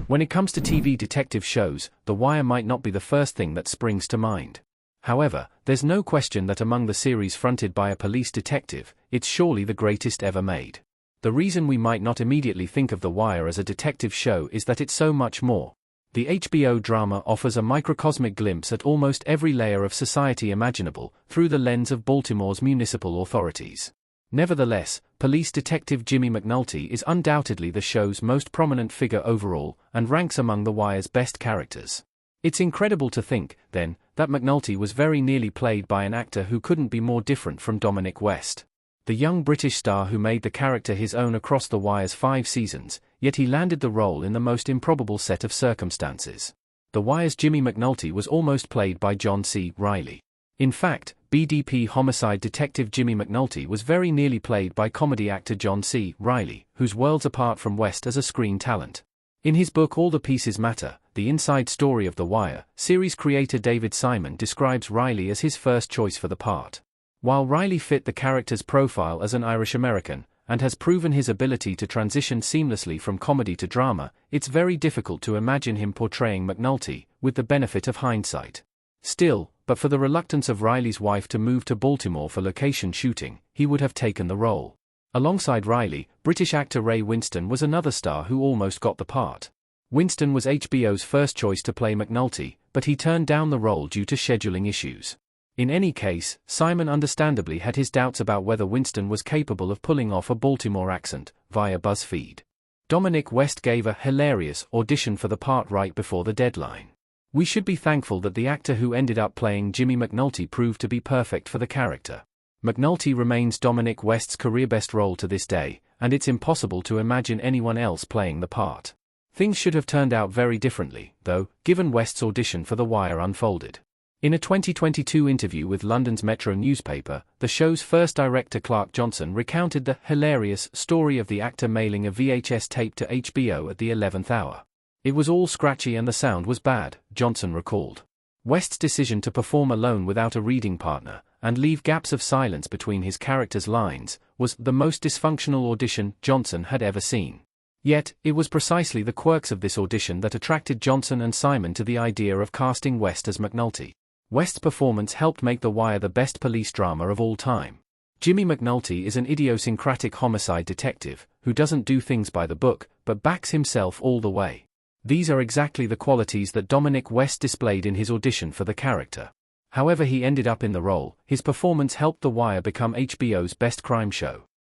When it comes to TV detective shows, The Wire might not be the first thing that springs to mind. However, there's no question that among the series fronted by a police detective, it's surely the greatest ever made. The reason we might not immediately think of The Wire as a detective show is that it's so much more. The HBO drama offers a microcosmic glimpse at almost every layer of society imaginable, through the lens of Baltimore's municipal authorities. Nevertheless, police detective Jimmy McNulty is undoubtedly the show's most prominent figure overall, and ranks among The Wire's best characters. It's incredible to think, then, that McNulty was very nearly played by an actor who couldn't be more different from Dominic West. The young British star who made the character his own across The Wire's 5 seasons, yet he landed the role in the most improbable set of circumstances. The Wire's Jimmy McNulty was almost played by John C. Reilly. In fact, BDP homicide detective Jimmy McNulty was very nearly played by comedy actor John C. Reilly, who's worlds apart from West as a screen talent. In his book All the Pieces Matter, The Inside Story of The Wire, series creator David Simon describes Reilly as his first choice for the part. While Reilly fit the character's profile as an Irish American, and has proven his ability to transition seamlessly from comedy to drama, it's very difficult to imagine him portraying McNulty, with the benefit of hindsight. Still, but for the reluctance of Reilly's wife to move to Baltimore for location shooting, he would have taken the role. Alongside Reilly, British actor Ray Winstone was another star who almost got the part. Winstone was HBO's first choice to play McNulty, but he turned down the role due to scheduling issues. In any case, Simon understandably had his doubts about whether Winstone was capable of pulling off a Baltimore accent, via BuzzFeed. Dominic West gave a hilarious audition for the part right before the deadline. We should be thankful that the actor who ended up playing Jimmy McNulty proved to be perfect for the character. McNulty remains Dominic West's career-best role to this day, and it's impossible to imagine anyone else playing the part. Things should have turned out very differently, though, given West's audition for The Wire unfolded. In a 2022 interview with London's Metro newspaper, the show's first director Clark Johnson recounted the hilarious story of the actor mailing a VHS tape to HBO at the 11th hour. It was all scratchy and the sound was bad, Johnson recalled. West's decision to perform alone without a reading partner, and leave gaps of silence between his character's lines, was the most dysfunctional audition Johnson had ever seen. Yet, it was precisely the quirks of this audition that attracted Johnson and Simon to the idea of casting West as McNulty. West's performance helped make The Wire the best police drama of all time. Jimmy McNulty is an idiosyncratic homicide detective, who doesn't do things by the book, but backs himself all the way. These are exactly the qualities that Dominic West displayed in his audition for the character. However he ended up in the role, his performance helped The Wire become HBO's best crime show.